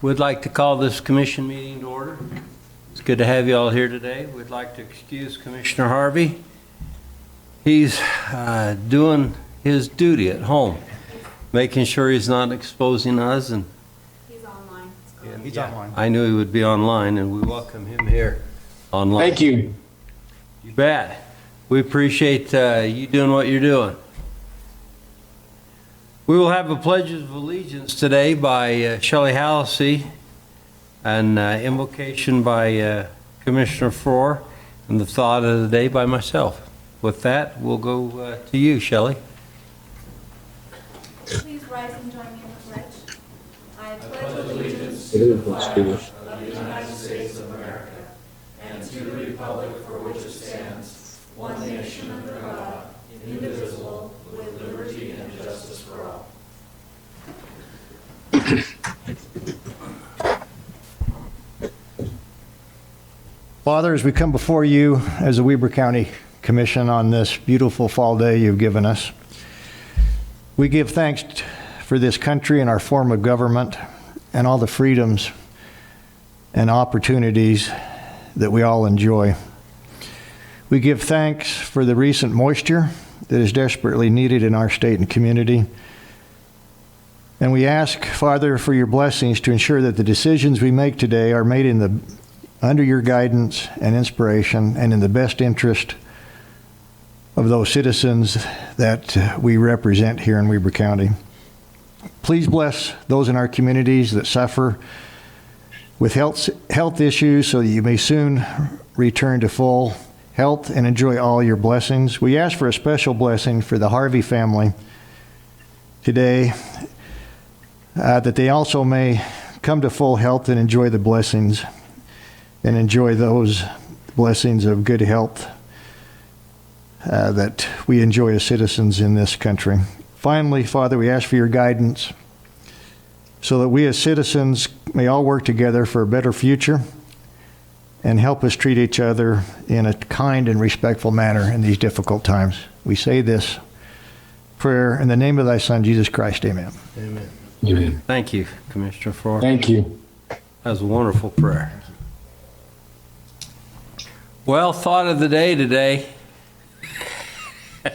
We'd like to call this commission meeting to order. It's good to have you all here today. We'd like to excuse Commissioner Harvey. He's doing his duty at home, making sure he's not exposing us. And he's online. He's online. I knew he would be online, and we welcome him here online. Thank you. You bet. We appreciate you doing what you're doing. We will have a Pledge of Allegiance today by Shelley Halsey, and invocation by Commissioner Frohr, and the thought of the day by myself. With that, we'll go to you, Shelley. Please rise and join me in the pledge. I pledge allegiance to the flag of the United States of America and to the republic for which it stands, one nation under God, indivisible, with liberty and justice for all. Father, as we come before you as a Weber County Commission on this beautiful fall day you've given us, we give thanks for this country and our form of government and all the freedoms and opportunities that we all enjoy. We give thanks for the recent moisture that is desperately needed in our state and community. And we ask, Father, for your blessings to ensure that the decisions we make today are made under your guidance and inspiration and in the best interest of those citizens that we represent here in Weber County. Please bless those in our communities that suffer with health issues so that you may soon return to full health and enjoy all your blessings. We ask for a special blessing for the Harvey family today, that they also may come to full health and enjoy the blessings and enjoy those blessings of good health that we enjoy as citizens in this country. Finally, Father, we ask for your guidance so that we as citizens may all work together for a better future and help us treat each other in a kind and respectful manner in these difficult times. We say this prayer in the name of thy Son, Jesus Christ. Amen. Amen. Amen. Thank you, Commissioner Frohr. Thank you. That was a wonderful prayer. Well, thought of the day today. I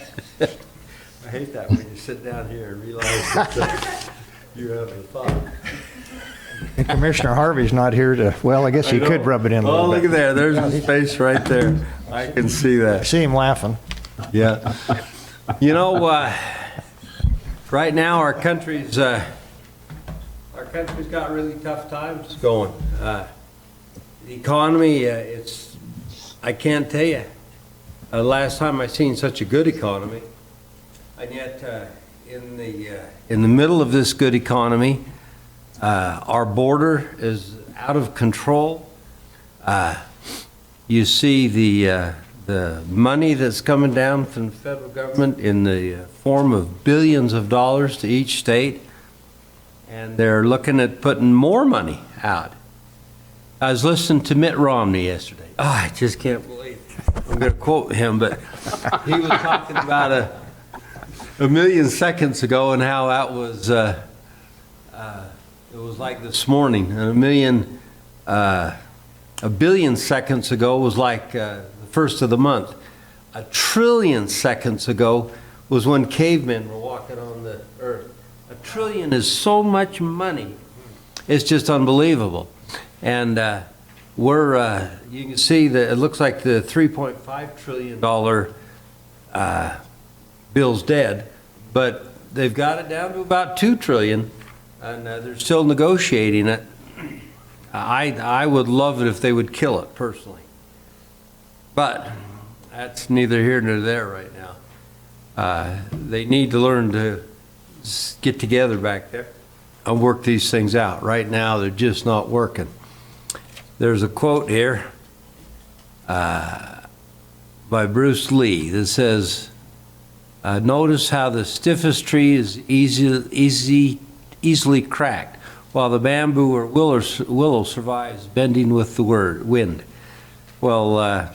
hate that when you sit down here and realize that you have a thought. And Commissioner Harvey's not here to, well, I guess he could rub it in a little bit. Oh, look at there. There's his face right there. I can see I that. see him laughing. Yeah. You know, right now our country's got really tough times going. The economy, I can't tell you last time I seen such a good economy. And yet, in the middle of this good economy, our border is out of control. You see the money that's coming down from the federal government in the form of billions of dollars to each state, and they're looking at putting more money out. I was listening to Mitt Romney yesterday. Oh, I just can't believe it. I'm going to quote him, but he was talking about a million seconds ago and how that was, it was like this morning. A billion seconds ago was like the first of the month. A trillion seconds ago was when cavemen were walking on the earth. A trillion is so much money. It's just unbelievable. And you can see that it looks like the $3.5 trillion bill's dead, but they've got it down to about $2 trillion, and they're still negotiating it. I would love it if they would kill it personally, but that's neither here nor there right now. They need to learn to get together back there and work these things out. Right now, they're just not working. There's a quote here by Bruce Lee that says, notice how the stiffest tree is easily cracked, while the bamboo or willow survives bending with the wind. Well,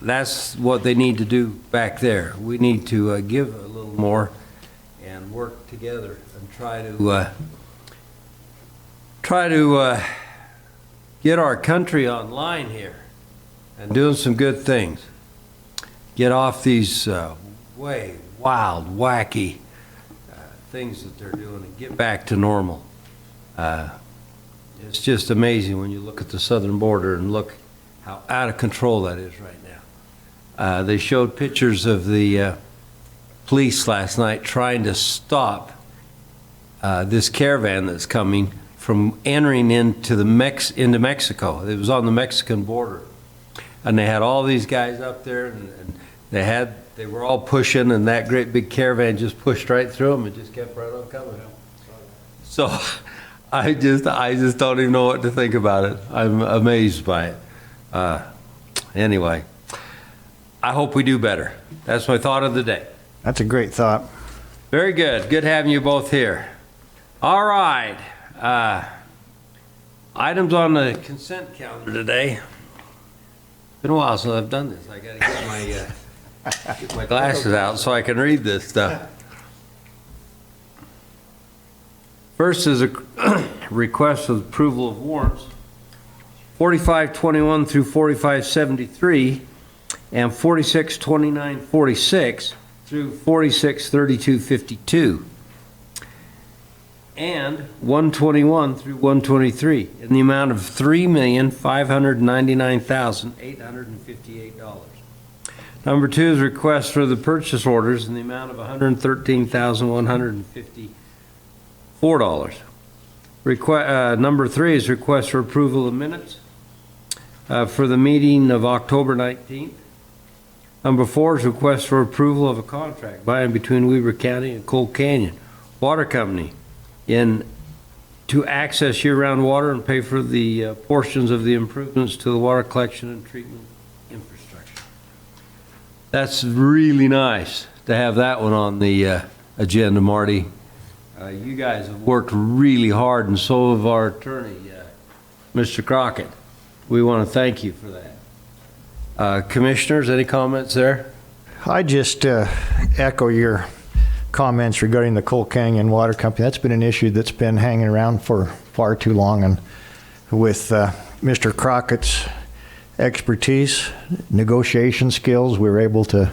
that's what they need to do back there. We need to give a little more and work together and try try to get our country online here and doing some good things. Get off these way wild, wacky things that they're doing and get back to normal. It's just amazing when you look at the southern border and look how out of control that is right now. They showed pictures of the police last night trying to stop this caravan that's coming from entering into Mexico. It was on the Mexican border, and they had all these guys up there, and they were all pushing, and that great big caravan just pushed right through them and just kept right on coming. So I just don't even know what to think about it. I'm amazed by it. Anyway, I hope we do better. That's my thought of the day. That's a great thought. Very good. Good having you both here. All right. Items on the consent calendar today. It's been a while since I've done this. I got to get my glasses out so I can read this stuff. First is a request of approval of warrants 4521 through 4573 and 462946 through 463252 and 121 through 123 in the amount of $3,599,858. Number two is request for the purchase orders in the amount of $113,154. Number three is request for approval of minutes for the meeting of October 19th. Number four is request for approval of a contract by and between Weber County and Coal Canyon Water Company to access year-round water and pay for the portions of the improvements to the water collection and treatment infrastructure. That's really nice to have that one on the agenda, Marty. You guys have worked really hard, and so have our attorney, Mr. Crockett. We want to thank you for that. Commissioners, any comments there? I just echo your comments regarding the Coal Canyon Water Company. That's been an issue that's been hanging around for far too long, and with Mr. Crockett's expertise, negotiation skills, we were able to,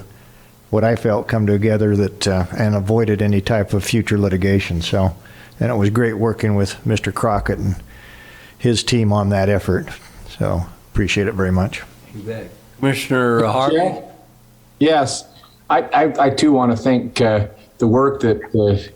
what I felt, come together that and avoided any type of future litigation. So, and it was great working with Mr. Crockett and his team on that effort. So, appreciate it very much. You bet. Commissioner Harvey? Yeah. Yes, I too want to thank the work that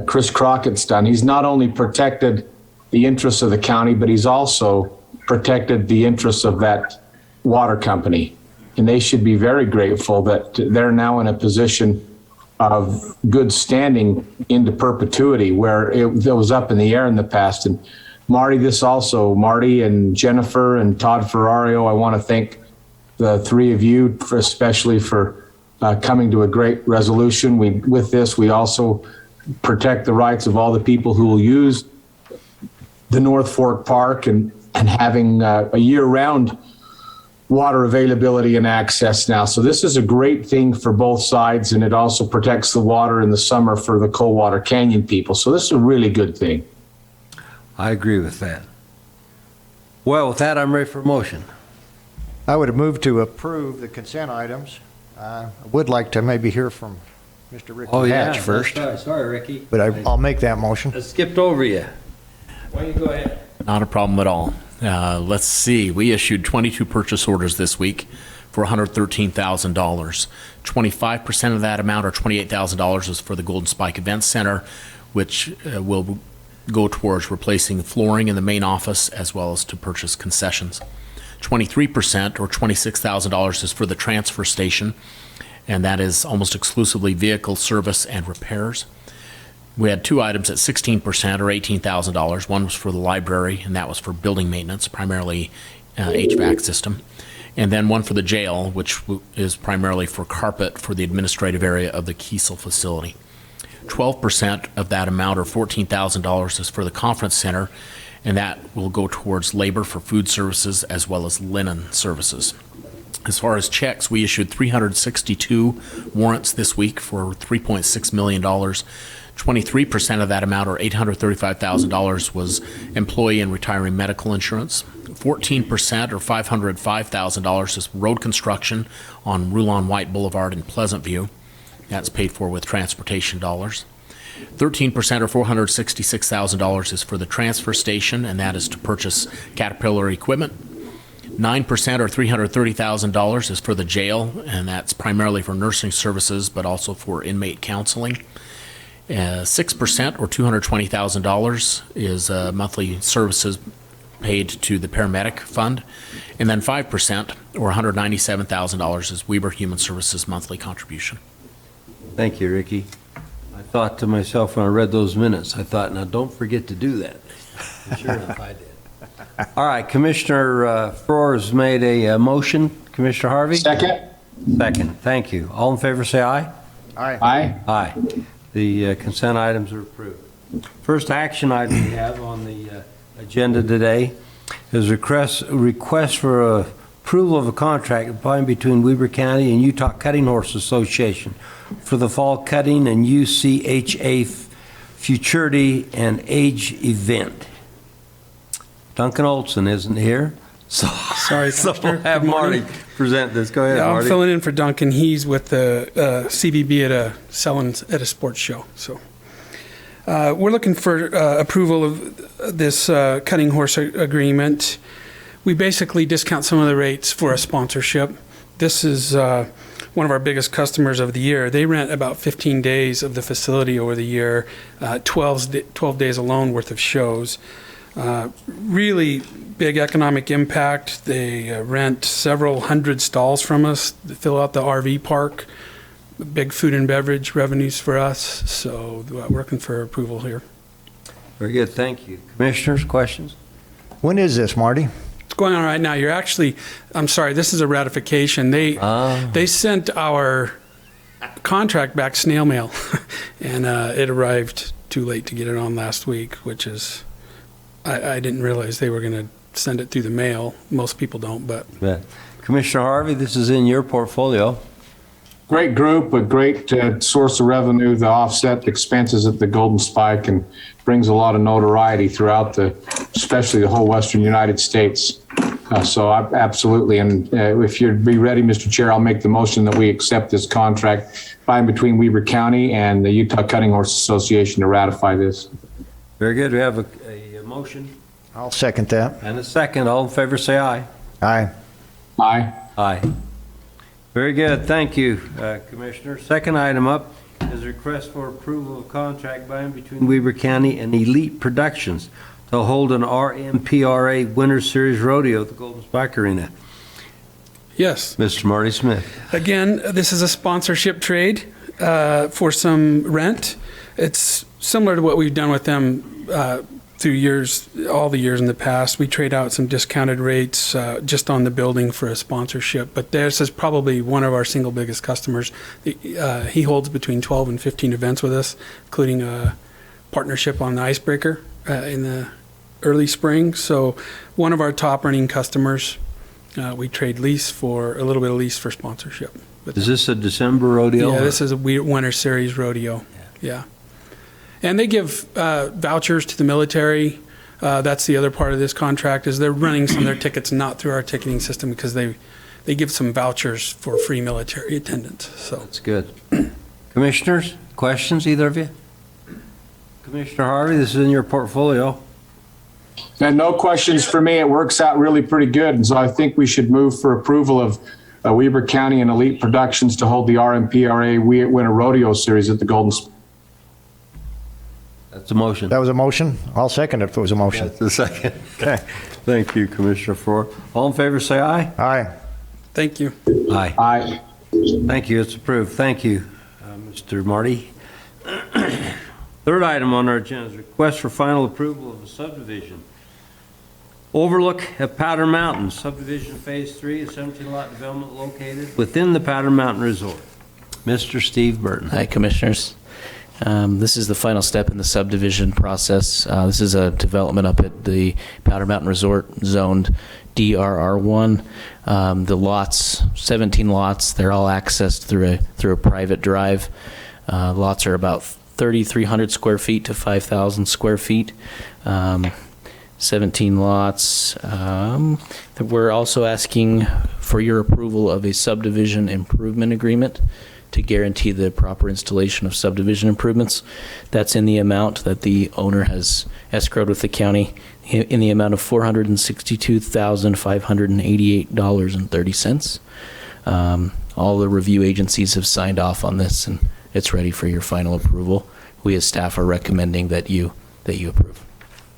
Chris Crockett's done. He's not only protected the interests of the county, but he's also protected the interests of that water company. And they should be very grateful that they're now in a position of good standing into perpetuity, where it was up in the air in the past. And Marty and Jennifer and Todd Ferrario, I want to thank the three of you especially for coming to a great resolution. With this, we also protect the rights of all the people who will use the North Fork Park and having a year-round water availability and access now. So this is a great thing for both sides, and it also protects the water in the summer for the Coldwater Canyon people. So this is a really good thing. I agree with that. Well, with that, I'm ready for a motion. I would have moved to approve the consent items. I would like to maybe hear from Mr. Ricky Hatch first, Sorry, Ricky. but I'll make that motion. I skipped over you. Why don't you go ahead? Not a problem at all. Let's see. We issued 22 purchase orders this week for $113,000. 25% of that amount, or $28,000, is for the Golden Spike Event Center, which will go towards replacing flooring in the main office as well as to purchase concessions. 23%, or $26,000, is for the transfer station, and that is almost exclusively vehicle service and repairs. We had two items at 16%, or $18,000. One was for the library, and that was for building maintenance, primarily HVAC system. And then one for the jail, which is primarily for carpet for the administrative area of the Kiesel facility. 12% of that amount, or $14,000, is for the conference center, and that will go towards labor for food services as well as linen services. As far as checks, we issued 362 warrants this week for $3.6 million. 23% of that amount, or $835,000, was employee and retiree medical insurance. 14%, or $505,000, is road construction on Rulon White Boulevard in Pleasant View. That's paid for with transportation dollars. 13%, or $466,000, is for the transfer station, and that is to purchase Caterpillar equipment. 9%, or $330,000, is for the jail, and that's primarily for nursing services, but also for inmate counseling. 6%, or $220,000, is monthly services paid to the paramedic fund. And then 5%, or $197,000, is Weber Human Services monthly contribution. Thank you, Ricky. I thought to myself when I read those minutes, I thought, now don't forget to do that. And sure enough, I did. All right, Commissioner Farrar has made a motion. Commissioner Harvey? Second? Second, thank you. All in favor, say aye. Aye. Aye. Aye. The consent items are approved. First action item we have on the agenda today is request for approval of a contract between Weber County and Utah Cutting Horse Association for the fall cutting and UCHA Futurity and Age event. Duncan Olson isn't here, so Sorry, so Commissioner. we'll have Good morning. Marty present this. Go ahead, Yeah, I'm Marty. filling in for Duncan. He's with the CBB at a sports show. So we're looking for approval of this cutting horse agreement. We basically discount some of the rates for a sponsorship. This is one of our biggest customers of the year. They rent about 15 days of the facility over the year, 12 days alone worth of shows. Really big economic impact. They rent several hundred stalls from us to fill out the RV park. Big food and beverage revenues for us. So we're looking for approval here. Very good, thank you. Commissioners, questions? When is this, Marty? It's going on right now. I'm sorry, this is a ratification. They sent our contract back snail mail, and it arrived too late to get it on last week, which is, I didn't realize they were going to send it through the mail. Most people don't, but. Commissioner Harvey, this is in your portfolio. Great group, a great source of revenue, the offset expenses at the Golden Spike, and brings a lot of notoriety throughout especially the whole western United States. So absolutely, and if you'd be ready, Mr. Chair, I'll make the motion that we accept this contract by and between Weber County and the Utah Cutting Horse Association to ratify this. Very good, we have a motion I'll second that. and a second. All in favor, say aye. Aye. Aye. Aye. Very good, thank you, Commissioner. Second item up is a request for approval of contract by and between Weber County and Elite Productions to hold an RMPRA Winter Series Rodeo at the Golden Spike Arena. Yes. Mr. Marty Smith. Again, this is a sponsorship trade for some rent. It's similar to what we've done with them through all the years in the past. We trade out some discounted rates just on the building for a sponsorship. But this is probably one of our single biggest customers. He holds between 12 and 15 events with us, including a partnership on the Icebreaker in the early spring. So one of our top earning customers. We trade a little bit of lease for sponsorship. Is this a December rodeo? Yeah, this is a Winter Series rodeo. Yeah. And they give vouchers to the military. That's the other part of this contract, is they're running some of their tickets not through our ticketing system because they give some vouchers for free military attendance. So That's good. Commissioners, questions, either of you? Commissioner Harvey, this is in your portfolio. And no questions for me. It works out really pretty good. And so I think we should move for approval of Weber County and Elite Productions to hold the RMPRA Winter Rodeo Series at the Golden Spike. That's a motion. That was a motion? I'll second it if it was a motion. That's the second. Okay. Thank you, Commissioner Farrar. All in favor, say aye. Aye. thank you. Aye. Aye. Thank you, it's approved. Thank you, Mr. Marty. Third item on our agenda is request for final approval of a subdivision. Overlook at Powder Mountain, subdivision phase 3, a 17-lot development located within the Powder Mountain Resort. Mr. Steve Burton. Hi, Commissioners. This is the final step in the subdivision process. This is a development up at the Powder Mountain Resort, zoned DRR1. The lots, 17 lots, they're all accessed through a private drive. Lots are about 3,300 square feet to 5,000 square feet. 17 lots. We're also asking for your approval of a subdivision improvement agreement to guarantee the proper installation of subdivision improvements. That's in the amount that the owner has escrowed with the county in the amount of $462,588.30. All the review agencies have signed off on this, and it's ready for your final approval. We as staff are recommending that you approve.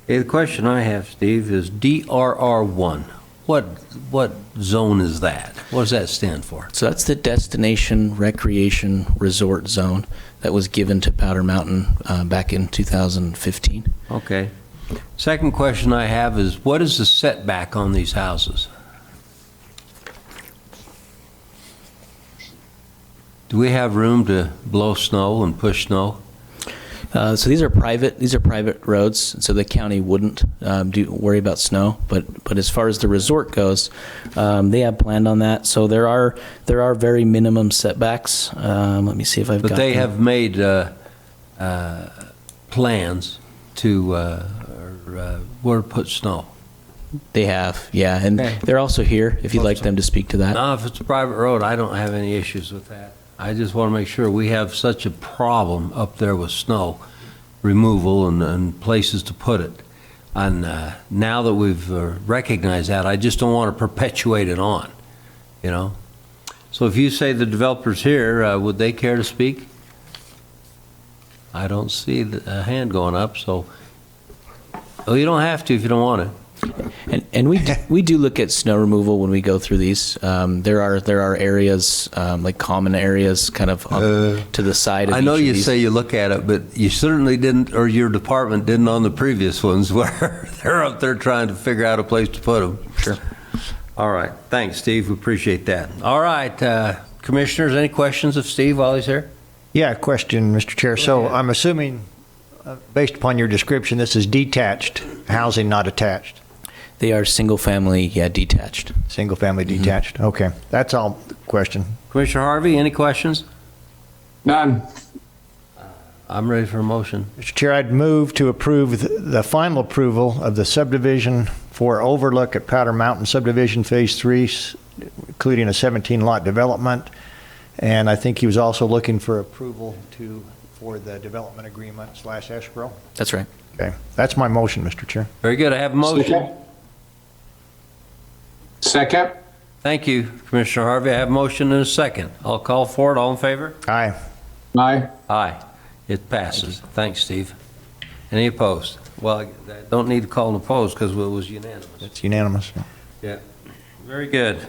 Hey, the question I have, Steve, is DRR1. What zone is that? What does that stand for? So that's the Destination Recreation Resort Zone that was given to Powder Mountain back in 2015. Okay. Second question I have is, what is the setback on these houses? Do we have room to blow snow and push snow? So these are private roads, so the county wouldn't worry about snow. But as far as the resort goes, they have planned on that. So there are very minimum setbacks. Let me see if I've got. But they them. have made plans to where to put snow. They have, yeah, and Okay. they're also here if you'd like them to speak to that. Now, if it's a private road, I don't have any issues with that. I just want to make sure we have such a problem up there with snow removal and places to put it. And now that we've recognized that, I just don't want to perpetuate it on, you know? So if you say the developer's here, would they care to speak? I don't see a hand going up, so, well, you don't have to if you don't want to. And we do look at snow removal when we go through these. There are areas like common areas kind of to the side of I know each of you these. say you look at it, but you certainly didn't, or your department didn't on the previous ones where they're up there trying to figure out a place to put them. Sure. All right. Thanks, Steve. We appreciate that. All right. Commissioners, any questions of Steve while he's here? Yeah, question, Mr. Chair. So ahead. I'm assuming, based upon your description, this is detached housing, not attached. They are single family, detached. Single family detached. Okay, that's all the question. Commissioner Harvey, any questions? None. I'm ready for a motion. Mr. Chair, I'd move to approve the final approval of the subdivision for overlook at Powder Mountain Subdivision Phase 3, including a 17-lot development. And I think he was also looking for approval for the development agreement / escrow. That's right. Okay, that's my motion, Mr. Chair. Very good. I have a motion. Second. Thank you, Commissioner Harvey. I have a motion and a second. I'll call for it. All in favor? Aye. Aye. Aye. It passes. Thanks, Steve. Any opposed? Well, I don't need to call an opposed because it was unanimous. It's unanimous. Yeah. Very good.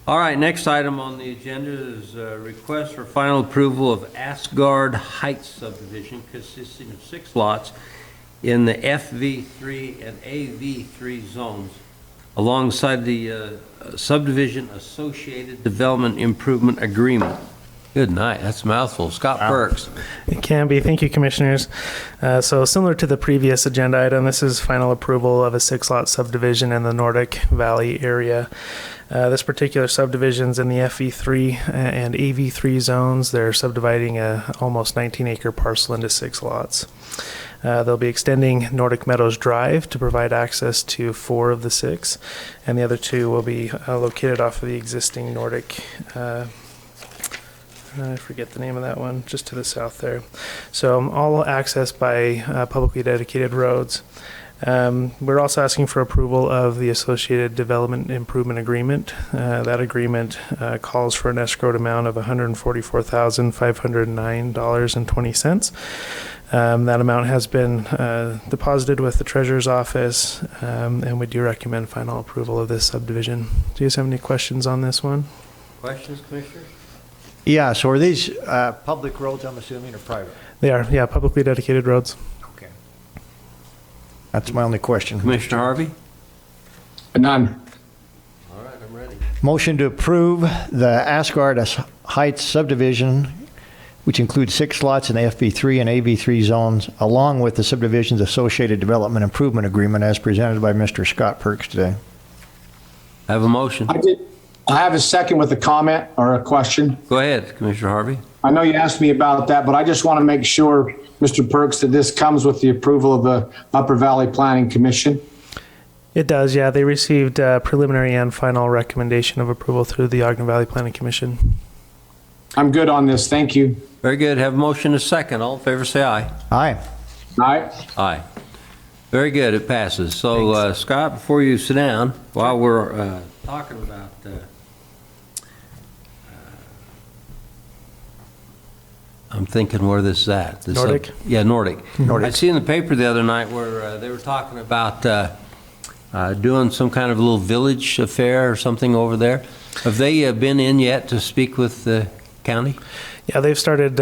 All right, next item on the agenda is a request for final approval of Asgard Heights subdivision consisting of 6 lots in the FV3 and AV3 zones alongside the subdivision associated development improvement agreement. Good night. That's a mouthful. Scott Perks. It can be. Thank you, Commissioners. So similar to the previous agenda item, this is final approval of a 6-lot subdivision in the Nordic Valley area. This particular subdivision's in the FE3 and AV3 zones. They're subdividing a almost 19-acre parcel into 6 lots. They'll be extending Nordic Meadows Drive to provide access to 4 of the 6, and the other 2 will be located off of the existing Nordic I forget the name of that one, just to the south there. So all accessed by publicly dedicated roads. We're also asking for approval of the associated development improvement agreement. That agreement calls for an escrowed amount of $144,509.20. That amount has been deposited with the Treasurer's Office, and we do recommend final approval of this subdivision. Do you guys have any questions on this one? Questions, Commissioner? Yeah, so are these public roads, I'm assuming, or private? They are, yeah, publicly dedicated roads. Okay. That's my only question. Commissioner Harvey? None. All right, I'm ready. Motion to approve the Asgard Heights subdivision, which includes 6 lots in the FB3 and AV3 zones, along with the subdivision's associated development improvement agreement as presented by Mr. Scott Perks today. I have a motion. I have a second with a comment or a question. Go ahead, Commissioner Harvey. I know you asked me about that, but I just want to make sure, Mr. Perks, that this comes with the approval of the Upper Valley Planning Commission. It does, yeah. They received preliminary and final recommendation of approval through the Ogden Valley Planning Commission. I'm good on this. Thank you. Very good. Have a motion and a second. All in favor, say aye. Aye. Aye. Aye. Very good. It passes. So, Scott, before you sit down, while we're talking about I'm thinking where this is at. Nordic? Yeah, Nordic. Nordic. I see in the paper the other night where they were talking about doing some kind of a little village affair or something over there. Have they been in yet to speak with the county? Yeah, they've started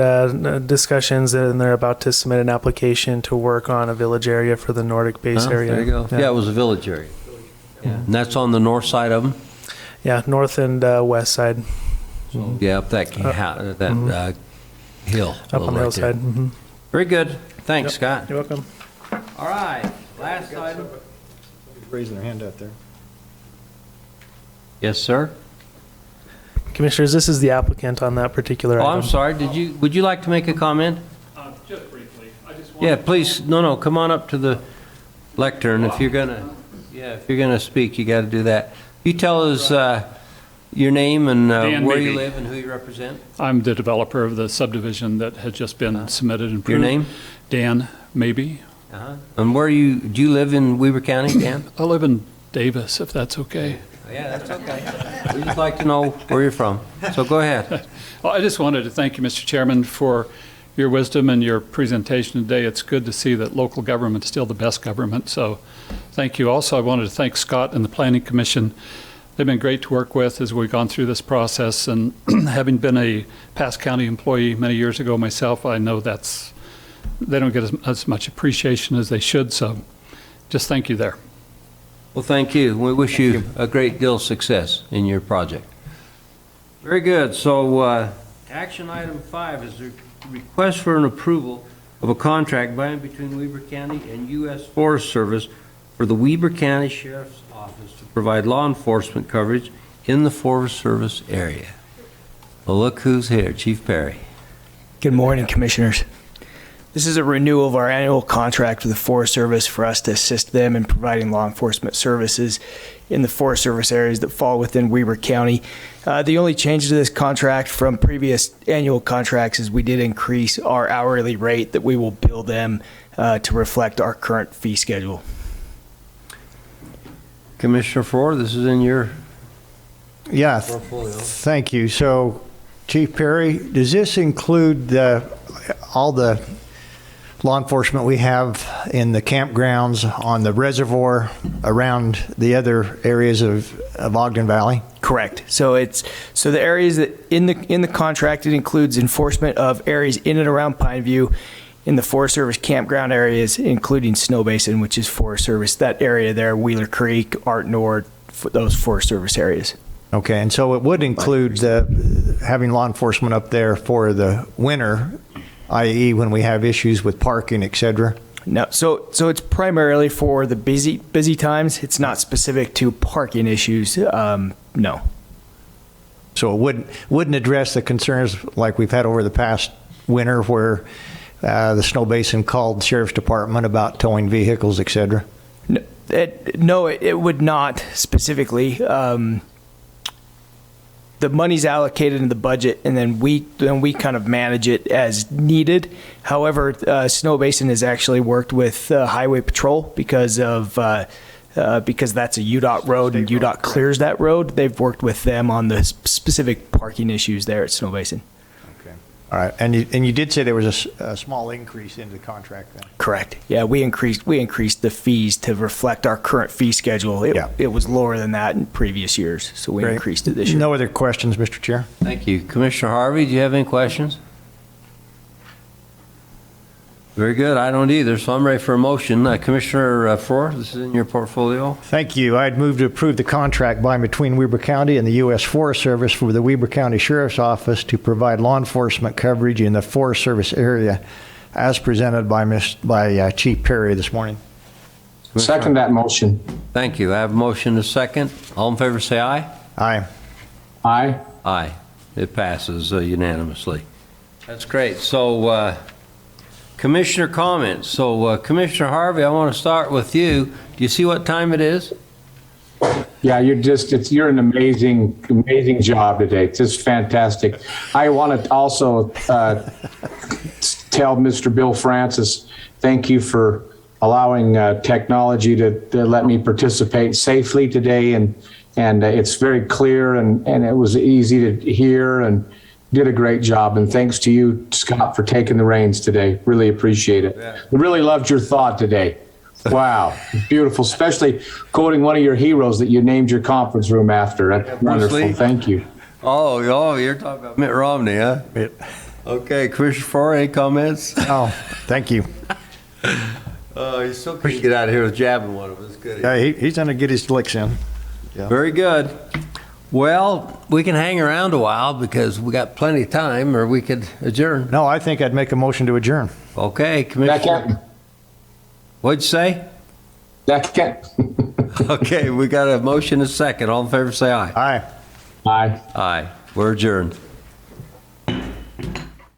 discussions, and they're about to submit an application to work on a village area for the Nordic base Oh, area. there you go. Yeah, it was a village area. Yeah. And that's on the north side of them? Yeah, north and west side. Yeah, up that hill. Up on the hillside. Mm-hmm. Very good. Thanks, Yep. Scott. You're welcome. All right, last item. Raising their hand out there. Yes, sir? Commissioners, this is the applicant on that particular Oh, item. I'm sorry. Would you like to make a comment? Just briefly, I just Yeah, please. No, come on up to the lectern. If you're gonna speak, you got to do that. You tell us your name and Dan where you Beebe. live and who you represent. I'm the developer of the subdivision that had just been submitted and approved. Your name? Dan Maybe. And do you live in Weber County, Dan? I live in Davis, if that's okay. Yeah, that's okay. We'd just like to know where you're from. So go ahead. Well, I just wanted to thank you, Mr. Chairman, for your wisdom and your presentation today. It's good to see that local government is still the best government, so thank you. Also, I wanted to thank Scott and the Planning Commission. They've been great to work with as we've gone through this process, and having been a past county employee many years ago myself, I know they don't get as much appreciation as they should, so just thank you there. Well, thank you. We wish you a great deal of success in your project. Very good. So, action item 5 is a request for an approval of a contract by and between Weber County and U.S. Forest Service for the Weber County Sheriff's Office to provide law enforcement coverage in the Forest Service area. Well, look who's here, Chief Perry. Good morning, Commissioners. This is a renewal of our annual contract with the Forest Service for us to assist them in providing law enforcement services in the Forest Service areas that fall within Weber County. The only change to this contract from previous annual contracts is we did increase our hourly rate that we will bill them to reflect our current fee schedule. Commissioner Ford, this is in your Yeah, portfolio. thank you. So, Chief Perry, does this include all the law enforcement we have in the campgrounds, on the reservoir, around the other areas of Ogden Valley? Correct. So the areas that in the contract, it includes enforcement of areas in and around Pineview, in the Forest Service campground areas, including Snow Basin, which is Forest Service. That area there, Wheeler Creek, Art Nord, those Forest Service areas. Okay, and so it would include having law enforcement up there for the winter, i.e. when we have issues with parking, et cetera? No, so it's primarily for the busy times. It's not specific to parking issues. No. So it wouldn't address the concerns like we've had over the past winter where the Snow Basin called the Sheriff's Department about towing vehicles, et cetera? No, it would not specifically. The money's allocated in the budget, and then we kind of manage it as needed. However, Snow Basin has actually worked with Highway Patrol because that's a UDOT road, and UDOT clears that road. They've worked with them on the specific parking issues there at Snow Basin. Okay. All right, and you did say there was a small increase in the contract then? Correct. Yeah, we increased the fees to reflect our current fee schedule. It was lower than that in previous years, so we Great. increased it this year. No other questions, Mr. Chair? Thank you. Commissioner Harvey, do you have any questions? Very good. I don't either, so I'm ready for a motion. Commissioner Ford, this is in your portfolio. Thank you. I'd move to approve the contract by and between Weber County and the U.S. Forest Service for the Weber County Sheriff's Office to provide law enforcement coverage in the Forest Service area as presented by Chief Perry this morning. Second that motion. Thank you. I have a motion to second. All in favor say aye. Aye. Aye. Aye. It passes unanimously. That's great. So, Commissioner comments. So, Commissioner Harvey, I want to start with you. Do you see what time it is? Yeah, you're an amazing job today. It's just fantastic. I want to also tell Mr. Bill Francis, thank you for allowing technology to let me participate safely today. And it's very clear and it was easy to hear and did a great job. And thanks to you, Scott, for taking the reins today. Really appreciate it. Yeah. I really loved your thought today. Wow, beautiful, especially quoting one of your heroes that you named your conference room after. That's wonderful. Lee. Thank you. Oh, you're talking about Mitt Romney, huh? Okay, Commissioner Farr, any comments? Oh, thank you. You still can't get out of here with jabbing one of us, could he? He's going to get his licks in. Very good. Well, we can hang around a while because we got plenty of time, or we could adjourn. No, I think I'd make a motion to adjourn. Okay, Commissioner. Second. What'd you say? Second. Okay, we got a motion and a second. All in favor, say aye. Aye. Aye. Aye. We're adjourned.